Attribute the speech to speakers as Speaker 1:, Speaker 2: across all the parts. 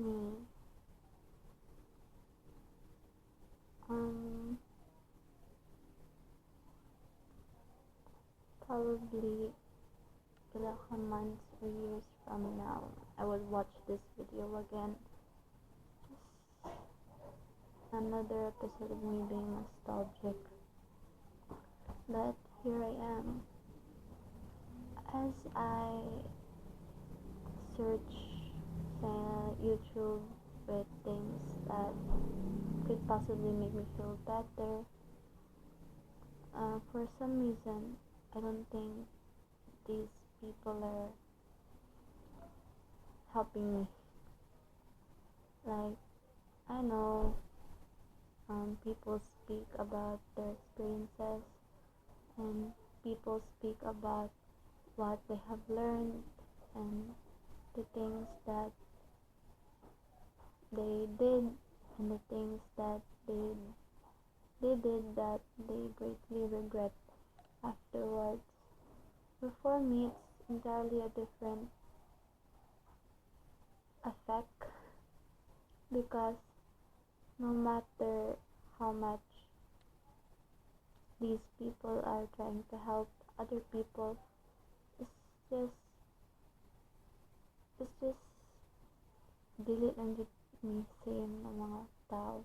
Speaker 1: me, um, probably like months or years from now, I will watch this video again. Just another episode of me being nostalgic. But here I am. As I search YouTube with things that could possibly make me feel better, for some reason, I don't think these people are helping me. Like, I know people speak about their experiences and people speak about what they have learned and the things that they did and the things that they did that they greatly regret afterwards. But for me, it's entirely a different effect because no matter how much these people are trying to help other people, it's just it's just dili lang jud me same ng mga tao.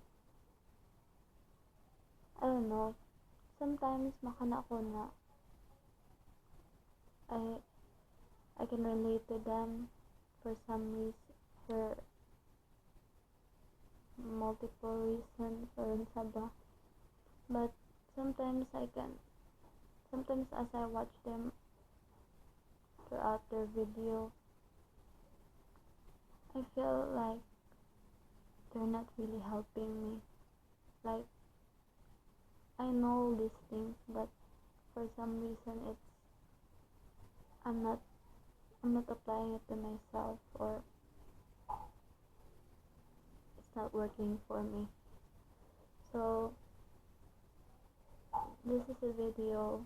Speaker 1: I don't know. Sometimes makana ko na I I can relate to them for some reason, for multiple reasons or unsa ba. But sometimes sometimes as I watch them throughout their video, I feel like they're not really helping me. Like, I know these things, but for some reason I'm not I'm not applying it to myself, or it's not working for me. So this is a video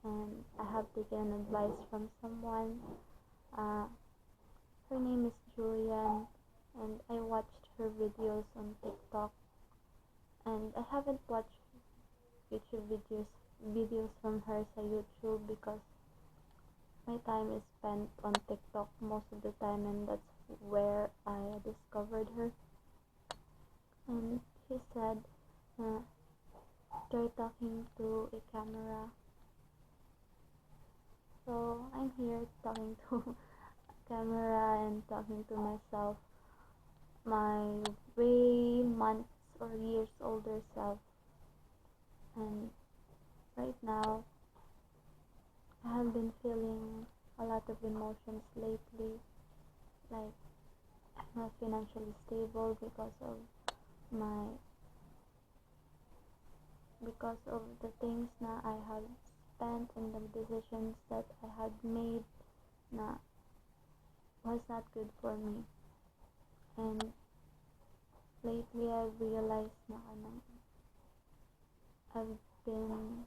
Speaker 1: and I have taken advice from someone. Uh, Her name is Julian and I watched her videos on TikTok, and I haven't watched YouTube videos from her sa YouTube because my time is spent on TikTok most of the time, and that's where I discovered her. And she said, try talking to a camera. So I'm here talking to a camera and talking to myself, my way months or years older self. And right now, I have been feeling a lot of emotions lately. Like, I'm not financially stable my because of the things na I have spent and the decisions that I had made na was not good for me. And lately I've realized na I've been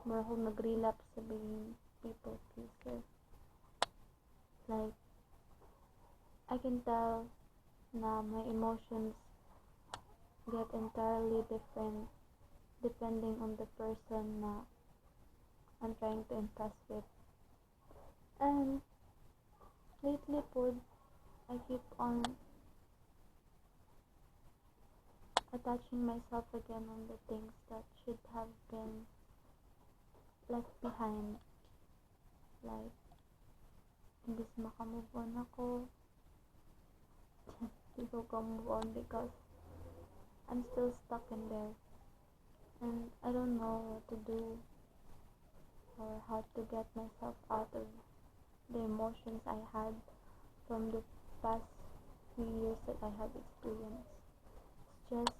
Speaker 1: more akong nag-relapse sa being people pleaser. Like, I can tell na my emotions get entirely different depending on the person na I'm trying to impress with. And lately po, I keep on attaching myself again on the things that should have been left behind. Like, imbis makamove on ako, hindi ko move on because I'm still stuck in there. And I don't know what to do or how to get myself out of the emotions I had from the past few years that I have experienced. It's just,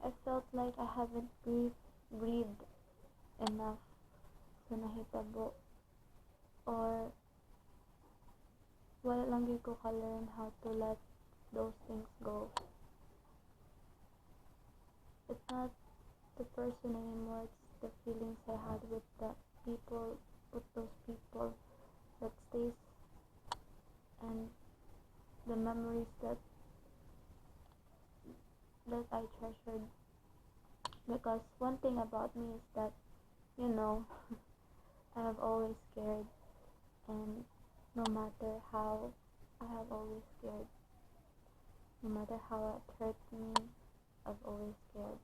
Speaker 1: I felt like I haven't breathed enough sa nahitabo, or wala lang gyud ko ka-learn how to let those things go. It's not the person anymore, it's the feelings I had with those people that stays and the memories that I treasured. Because one thing about me is that, you know, I have always cared, and no matter how I have always cared, no matter how it hurt me, I've always cared.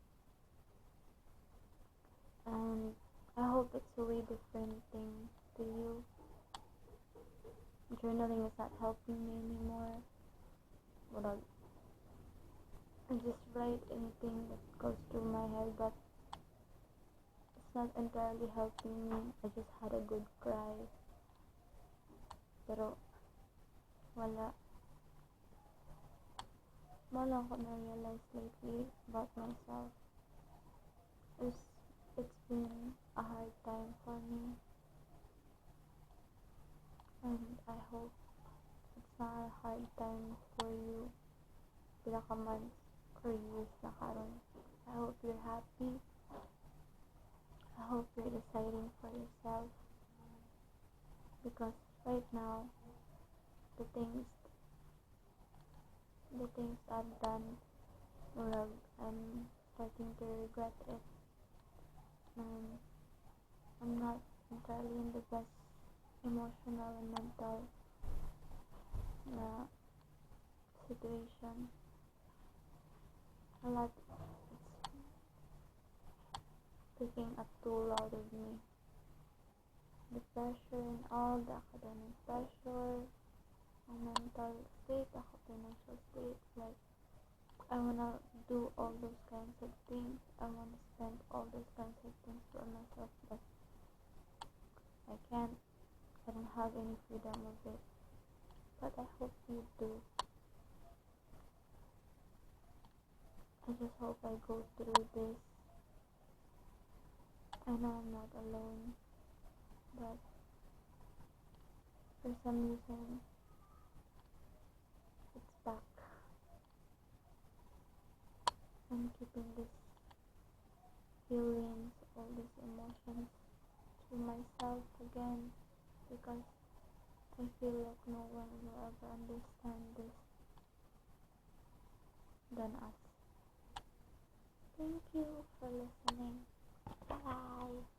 Speaker 1: And I hope it's a way different thing to you. Journaling is not helping me anymore. But I just write anything that goes through my head, but it's not entirely helping me. I just had a good cry. Pero wala. Wala ko na-realize lately about myself. It's been a hard time for me. And I hope it's not a hard time for you. Pila ka months or years na karon. I hope you're happy. I hope you're deciding for yourself. Because right now, the things I've done, well, I'm starting to regret it. And I'm not entirely in the best emotional and mental situation. A lot it's taking a toll out of me. The pressure and all the academic pressure, my mental state, the financial state, like I wanna do all those kinds of things. I wanna spend all those kinds of things for myself, but I can't. I don't have any freedom of it. But I hope you do. I just hope I go through this. I know I'm not alone, but for some reason, it's back. I'm keeping these feelings, all these emotions to myself again because I feel like no one will ever understand this than us. Thank you for listening. Bye.